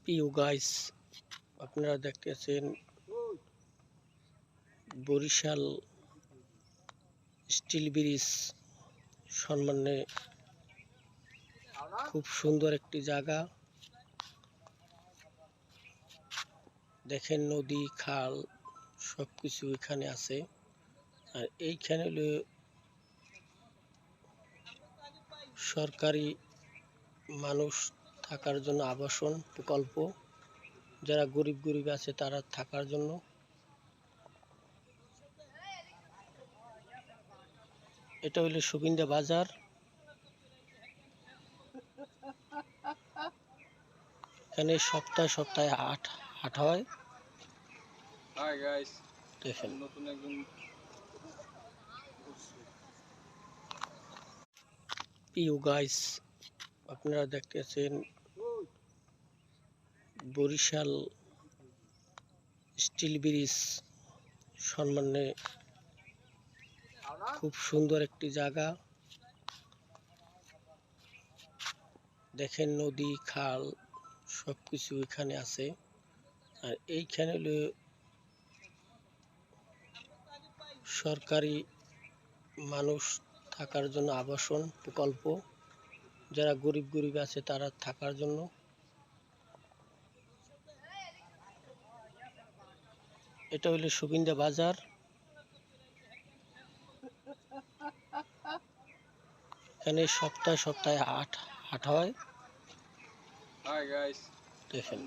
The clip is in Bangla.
প্রিয় গাইস, আপনারা দেখতেছেন বরিশাল স্টিল ব্রিজ সম্মানে খুব সুন্দর একটি জায়গা। দেখেন নদী খাল সবকিছু এখানে আছে। আর এইখানে হলো সরকারি মানুষ থাকার জন্য আবাসন প্রকল্প, যারা গরিব আছে তারা থাকার জন্য। এটা হলো সুবিন্দা বাজার। এখানে সপ্তাহে সপ্তাহে হাট হয়। দেখেন প্রিয় গাইস, আপনারা দেখতেছেন বরিশাল স্টিল ব্রিজ সম্মানে খুব সুন্দর একটি জায়গা। দেখেন নদী খাল সবকিছু এখানে আছে। আর এইখানে হলো সরকারি মানুষ থাকার জন্য আবাসন প্রকল্প, যারা গরিব আছে তারা থাকার জন্য। এটা হলো সুবিন্দা বাজার। এখানে সপ্তাহে সপ্তাহে হাট হয়। দেখেন।